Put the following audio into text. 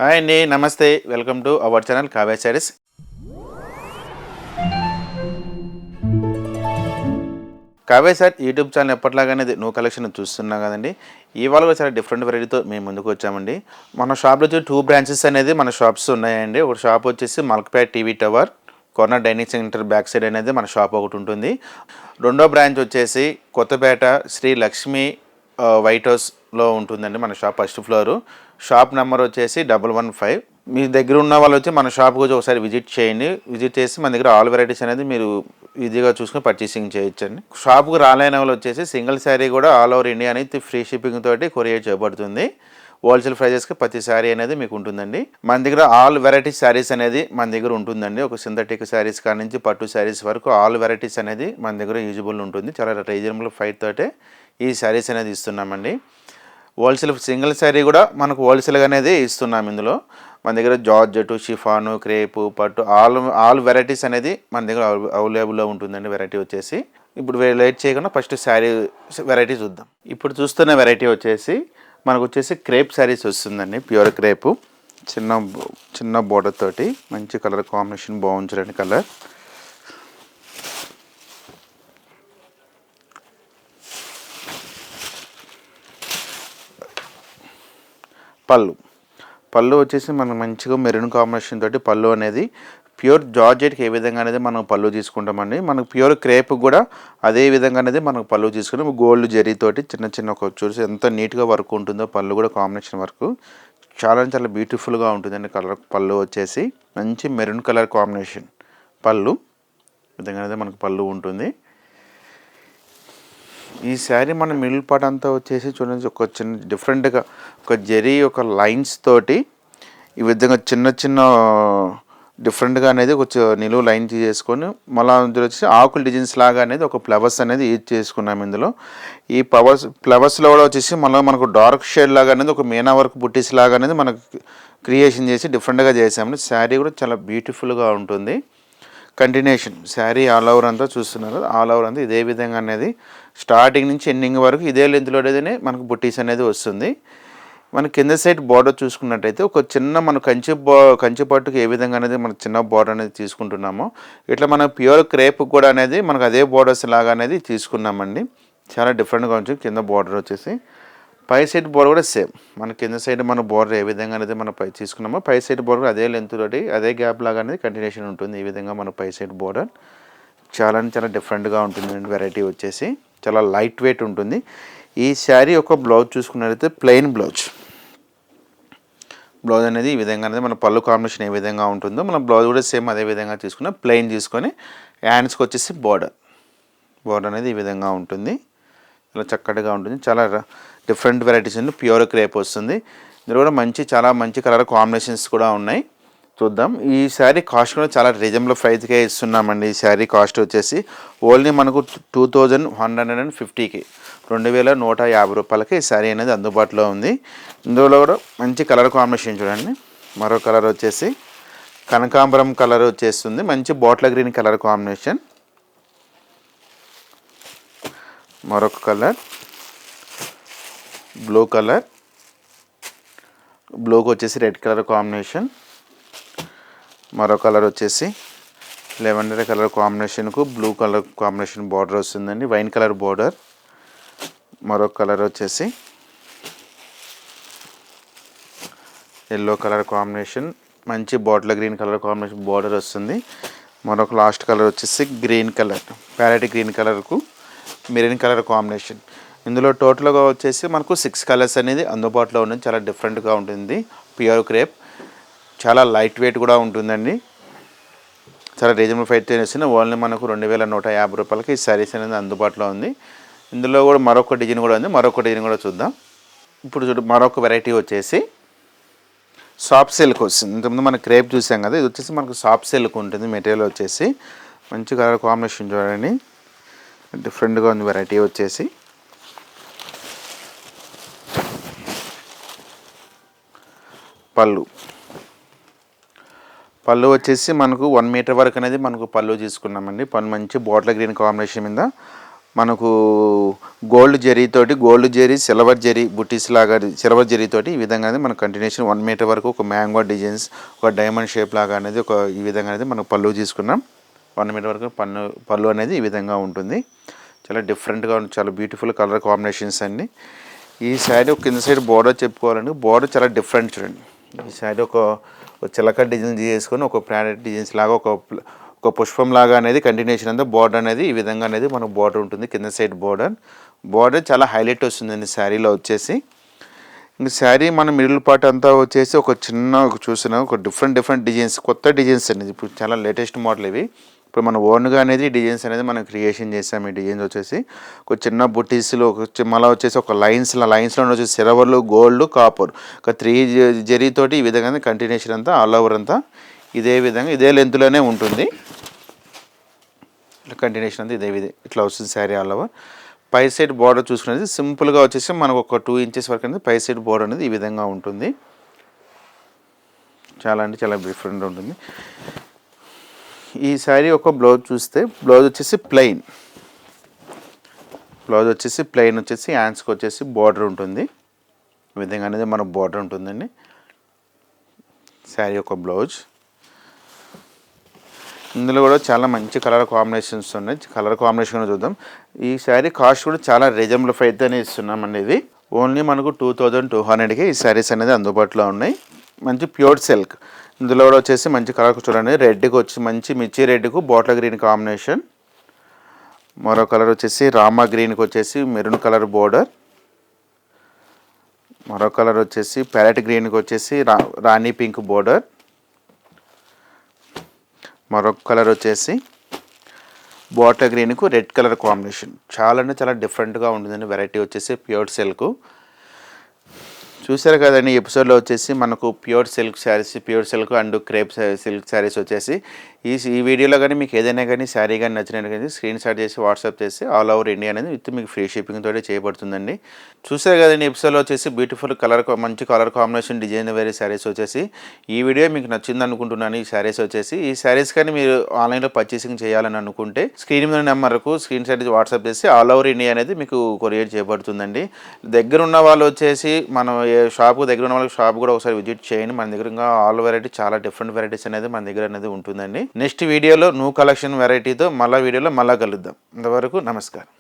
Hi అండి, నమస్తే. Welcome to our channel Kavya Sarees. Kavya సార్ యూట్యూబ్ ఛానల్ ఎప్పటిలాగానే న్యూ కలెక్షన్ చూస్తున్నాం కదండి. ఇవాళ కూడా చాలా డిఫరెంట్ వెరైటీతో మేము ముందుకు వచ్చామండి. మన షాప్లో వచ్చి 2 బ్రాంచెస్ అనేది మన షాప్స్ ఉన్నాయండి. ఒక షాప్ వచ్చేసి Malakpet TV tower corner dining center back side అనేది మన షాప్ ఒకటి ఉంటుంది. రెండో బ్రాంచ్ వచ్చేసి కొత్తపేట శ్రీ లక్ష్మి వైట్ హౌస్లో ఉంటుందండి మన shop first floor. Shop number వచ్చేసి 115. మీ దగ్గర ఉన్న వాళ్ళు వచ్చి మన షాప్కి వచ్చి ఒకసారి విజిట్ చేయండి. విజిట్ చేసి మన దగ్గర ఆల్ వెరైటీస్ అనేది మీరు ఈజీగా చూసుకొని పర్చేసింగ్ చేయొచ్చండి. షాప్కి రాలేని వాళ్ళు వచ్చేసి సింగిల్ శారీ కూడా ఆల్ ఓవర్ ఇండియా అనేది ఫ్రీ షిప్పింగ్ తోటి కొరియర్ చేయబడుతుంది. హోల్సేల్ ప్రైజెస్కి ప్రతి శారీ అనేది మీకు ఉంటుందండి. మన దగ్గర ఆల్ వెరైటీస్ శారీస్ అనేది మన దగ్గర ఉంటుందండి. ఒక సింథటిక్ శారీస్ కాడి నుంచి పట్టు శారీస్ వరకు ఆల్ వెరైటీస్ అనేది మన దగ్గర యూజబుల్ ఉంటుంది. చాలా రీజనబుల్ ప్రైస్ తోటే ఈ శారీస్ అనేది ఇస్తున్నామండి. హోల్సేల్ సింగిల్ శారీ కూడా మనకు హోల్సేల్గా అనేది ఇస్తున్నాం. ఇందులో మన దగ్గర జార్జెట్, షిఫాను, క్రేపు, పట్టు ఆల్ వెరైటీస్ అనేది మన దగ్గర అవైలబుల్లో ఉంటుందండి. వెరైటీ వచ్చేసి ఇప్పుడు లేట్ చేయకుండా ఫస్ట్ శారీ వెరైటీ చూద్దాం. ఇప్పుడు చూస్తున్న వెరైటీ వచ్చేసి మనకు వచ్చేసి క్రేప్ శారీస్ వస్తుందండి. ప్యూర్ క్రేపు, చిన్న బోర్డర్ తోటి మంచి కలర్ కాంబినేషన్ బాగుంది చూడండి. కలర్ పళ్ళు వచ్చేసి మనం మంచిగా మెరూన్ కాంబినేషన్ తోటి పళ్ళు అనేది ప్యూర్ జార్జెట్కి ఏ విధంగా అనేది మనం పళ్ళు తీసుకుంటామండి. మనకు ప్యూర్ క్రేప్ కూడా అదే విధంగా అనేది మనకు పళ్ళు తీసుకుంటాం. గోల్డ్ జరీతోటి చిన్న ఒక చూసి ఎంత నీట్గా వర్క్ ఉంటుందో పళ్ళు కూడా కాంబినేషన్ వర్క్ చాలా బ్యూటిఫుల్గా ఉంటుందండి. కలర్ పళ్ళు వచ్చేసి మంచి మెరూన్ కలర్ కాంబినేషన్ పళ్ళు విధంగా అనేది మనకు పళ్ళు ఉంటుంది. ఈ శారీ మన మిడిల్ పార్ట్ అంతా వచ్చేసి చూడండి ఒక చిన్న డిఫరెంట్గా ఒక జరీ ఒక లైన్స్ తోటి ఈ విధంగా చిన్న డిఫరెంట్గా అనేది ఒక నిలువు లైన్ చేసుకొని మళ్ళీ అందులో వచ్చి ఆకుల డిజైన్స్ లాగా అనేది ఒక ఫ్లవర్స్ అనేది యూజ్ చేసుకున్నాం. ఇందులో ఈ ఫ్లవర్స్లో కూడా వచ్చేసి మళ్ళీ మనకు డార్క్ షేడ్ లాగా అనేది ఒక మీనా వర్క్ బుట్టీస్ లాగా అనేది మనకు క్రియేషన్ చేసి డిఫరెంట్గా చేసాము. శారీ కూడా చాలా బ్యూటిఫుల్గా ఉంటుంది. కంటిన్యూషన్ శారీ ఆల్ ఓవర్ అంతా చూస్తున్నారు. ఆల్ ఓవర్ అంతా ఇదే విధంగా అనేది స్టార్టింగ్ నుంచి ఎండింగ్ వరకు ఇదే లెంత్లోనే మనకు బుట్టీస్ అనేది వస్తుంది. మన కింద సైడ్ బార్డర్ చూసుకున్నట్టయితే ఒక చిన్న మన కంచి పట్టుకు ఏ విధంగా అనేది మన చిన్న బార్డర్ అనేది తీసుకుంటున్నామో ఇట్లా మన ప్యూర్ క్రేప్ కూడా అనేది మనకు అదే బార్డర్స్ లాగా అనేది తీసుకున్నామండి. చాలా డిఫరెంట్గా ఉంటుంది. కింద బార్డర్ వచ్చేసి పై సైడ్ బోర్డర్ కూడా సేమ్ మన కింద సైడ్ మన బోర్డర్ ఏ విధంగా అనేది మనం పై తీసుకున్నామో పై సైడ్ బోర్డర్ అదే లెంత్ తోటి అదే గ్యాప్ లాగా అనేది కంటిన్యూషన్ ఉంటుంది. ఈ విధంగా మన పై సైడ్ బోర్డర్ చాలా డిఫరెంట్గా ఉంటుంది. వెరైటీ వచ్చేసి చాలా లైట్ వెయిట్ ఉంటుంది. ఈ శారీ ఒక బ్లౌజ్ చూసుకున్నట్లయితే ప్లెయిన్ బ్లౌజ్ అనేది ఈ విధంగా అనేది మన పళ్ళు కాంబినేషన్ ఏ విధంగా ఉంటుందో మన బ్లౌజ్ కూడా సేమ్ అదే విధంగా తీసుకుని ప్లెయిన్ తీసుకొని హ్యాండ్స్కి వచ్చేసి బోర్డర్ అనేది ఈ విధంగా ఉంటుంది. చాలా చక్కటిగా ఉంటుంది. చాలా డిఫరెంట్ వెరైటీస్ ఉంది. ప్యూర్ క్రేప్ వస్తుంది. ఇందులో కూడా చాలా మంచి కలర్ కాంబినేషన్స్ కూడా ఉన్నాయి. చూద్దాం. ఈ శారీ కాస్ట్ కూడా చాలా రీజనబుల్ ప్రైస్కే ఇస్తున్నామండి. ఈ శారీ కాస్ట్ వచ్చేసి ఓన్లీ మనకు 2150కి 2150 రూపాయలకి ఈ శారీ అనేది అందుబాటులో ఉంది. ఇందులో కూడా మంచి కలర్ కాంబినేషన్ చూడండి. మరో కలర్ వచ్చేసి కనకాంబరం కలర్ వచ్చేస్తుంది. మంచి బాటిల్ గ్రీన్ కలర్ కాంబినేషన్. మరొక కలర్ బ్లూకి వచ్చేసి రెడ్ కలర్ కాంబినేషన్. మరో కలర్ వచ్చేసి లెవెండర్ కలర్ కాంబినేషన్కు బ్లూ కలర్ కాంబినేషన్ బార్డర్ వస్తుందండి. Wine colour border. మరొక కలర్ వచ్చేసి ఎల్లో కలర్ కాంబినేషన్ మంచి bottle green colour combination border వస్తుంది. మరొక లాస్ట్ కలర్ వచ్చేసి గ్రీన్ కలర్ ప్యారెట్ గ్రీన్ కలర్కు మెరూన్ కలర్ కాంబినేషన్. ఇందులో టోటల్గా వచ్చేసి మనకు 6 కలర్స్ అనేది అందుబాటులో ఉంటుంది. చాలా డిఫరెంట్గా ఉంటుంది. ప్యూర్ క్రేప్ చాలా లైట్ వెయిట్ కూడా ఉంటుందండి. చాలా రీజనబుల్ ప్రైస్ వచ్చిన ఓన్లీ మనకు 2150 రూపాయలకి ఈ శారీస్ అనేది అందుబాటులో ఉంది. ఇందులో కూడా మరొక డిజైన్ కూడా ఉంది. మరొక డిజైన్ కూడా చూద్దాం. ఇప్పుడు మరొక వెరైటీ వచ్చేసి సాఫ్ట్ సిల్క్ వస్తుంది. ఇంతకుముందు మనం క్రేప్ చూసాం కదా, ఇది వచ్చేసి మనకు సాఫ్ట్ సిల్క్ ఉంటుంది. మెటీరియల్ వచ్చేసి మంచి కలర్ కాంబినేషన్ చూడండి. డిఫరెంట్గా ఉంది వెరైటీ వచ్చేసి. పళ్ళు వచ్చేసి మనకు 1 మీటర్ వరకు అనేది మనకు పళ్ళు తీసుకున్నామండి. పళ్ళు మంచి బాటిల్ గ్రీన్ కాంబినేషన్ మీద మనకు గోల్డ్ జరీ సిల్వర్ జరీ బుటీస్ లాగా సిల్వర్ జరీతోటి ఈ విధంగా అనేది మనకు కంటిన్యూషన్ 1 మీటర్ వరకు ఒక మ్యాంగో డిజైన్స్ ఒక డైమండ్ షేప్ లాగా అనేది ఈ విధంగా అనేది మనం పళ్ళు తీసుకున్నాం. 1 మీటర్ వరకు పళ్ళు అనేది ఈ విధంగా ఉంటుంది. చాలా డిఫరెంట్గా ఉంటుంది, చాలా బ్యూటిఫుల్ కలర్ కాంబినేషన్స్ అండి. ఈ శారీ కింద సైడ్ బోర్డర్ చెప్పుకోవాలండి, బోర్డర్ చాలా డిఫరెంట్ చూడండి. ఈ శారీ ఒక చిలక డిజైన్ చేసుకొని ఒక ప్లానెట్ డిజైన్స్ లాగా ఒక పుష్పం లాగా అనేది కంటిన్యూషన్ అంతా బోర్డర్ అనేది ఈ విధంగా అనేది మనకు బోర్డర్ ఉంటుంది. కింద సైడ్ బోర్డర్ చాలా హైలైట్ వస్తుందండి శారీలో వచ్చేసి. ఇంక శారీ మన మిడిల్ పార్ట్ అంతా వచ్చేసి ఒక చూసిన ఒక డిఫరెంట్ డిజైన్స్, కొత్త డిజైన్స్ అనేది ఇప్పుడు చాలా లేటెస్ట్ మోడల్ ఇవి. ఇప్పుడు మన ఓన్గా అనేది డిజైన్స్ అనేది మనం క్రియేషన్ చేసాం. ఈ డిజైన్స్ వచ్చేసి ఒక చిన్న బుటీస్లో మళ్ళీ వచ్చేసి ఒక లైన్స్లో వచ్చేసి సిల్వర్లు గోల్డ్ కాపర్ ఒక 3 జరీతోటి ఈ విధంగా కంటిన్యూషన్ అంతా ఆల్ ఓవర్ అంతా ఇదే విధంగా ఇదే లెంత్లోనే ఉంటుంది. కంటిన్యూషన్ అంతా ఇట్లా వస్తుంది శారీ ఆల్ ఓవర్. పై సైడ్ బోర్డర్ చూసుకునేది సింపుల్గా వచ్చేసి మనకు ఒక 2 ఇంచెస్ వరకు అనేది పై సైడ్ బోర్డర్ అనేది ఈ విధంగా ఉంటుంది. చాలా అంటే చాలా డిఫరెంట్ ఉంటుంది. ఈ శారీ ఒక బ్లౌజ్ చూస్తే బ్లౌజ్ వచ్చేసి ప్లెయిన్ వచ్చేసి హ్యాండ్స్కి వచ్చేసి బోర్డర్ ఉంటుంది. ఈ విధంగా అనేది మన బోర్డర్ ఉంటుందండి. శారీ ఒక బ్లౌజ్. ఇందులో కూడా చాలా మంచి కలర్ కాంబినేషన్స్ ఉన్నాయి. కలర్ కాంబినేషన్ చూద్దాం. ఈ శారీ కాస్ట్ కూడా చాలా రీజనబుల్ ప్రైస్తోనే ఇస్తున్నామండి. ఇది ఓన్లీ మనకు 2200కి ఈ శారీస్ అనేది అందుబాటులో ఉన్నాయి. మంచి ప్యూర్ సిల్క్. ఇందులో కూడా వచ్చేసి మంచి కలర్ చూడండి, రెడ్కి వచ్చి మంచి మిర్చి రెడ్కు బాటిల్ గ్రీన్ కాంబినేషన్. మరో కలర్ వచ్చేసి రామా గ్రీన్కి వచ్చేసి మెరూన్ కలర్ బోర్డర్. మరో కలర్ వచ్చేసి ప్యారెట్ గ్రీన్కి వచ్చేసి రాణి పింక్ బోర్డర్. మరొక కలర్ వచ్చేసి బాటిల్ గ్రీన్కు రెడ్ కలర్ కాంబినేషన్. చాలా అంటే చాలా డిఫరెంట్గా ఉంటుందండి. వెరైటీ వచ్చేసి ప్యూర్ సిల్క్. చూసారు కదండి, ఎపిసోడ్లో వచ్చేసి మనకు pure silk and crepe silk saris వచ్చేసి ఈ వీడియోలో కానీ మీకు ఏదైనా కానీ శారీ కానీ నచ్చినట్టు కానీ స్క్రీన్ షాట్ చేసి వాట్సాప్ చేసి ఆల్ ఓవర్ ఇండియా అనేది విత్ మీకు ఫ్రీ షిప్పింగ్ తోటి చేయబడుతుందండి. చూసారు కదండి, ఎపిసోడ్లో వచ్చేసి బ్యూటిఫుల్ మంచి కలర్ కాంబినేషన్ డిజైన్ వేరే శారీస్ వచ్చేసి ఈ వీడియో మీకు నచ్చింది అనుకుంటున్నాను. ఈ శారీస్ కానీ మీరు ఆన్లైన్లో పర్చేసింగ్ చేయాలని అనుకుంటే స్క్రీన్ మీద నెంబర్కు స్క్రీన్ షాట్ చేసి వాట్సాప్ చేసి ఆల్ ఓవర్ ఇండియా అనేది మీకు కొరియర్ చేయబడుతుందండి. దగ్గర ఉన్న వాళ్ళు వచ్చేసి మనం షాపు దగ్గర ఉన్న వాళ్ళకి షాప్ కూడా ఒకసారి విజిట్ చేయండి. మన దగ్గర ఇంకా ఆల్ వెరైటీ చాలా డిఫరెంట్ వెరైటీస్ అనేది మన దగ్గర అనేది ఉంటుందండి. నెక్స్ట్ వీడియోలో న్యూ కలెక్షన్ వెరైటీతో మళ్ళీ కలుద్దాం. అంతవరకు నమస్కారం.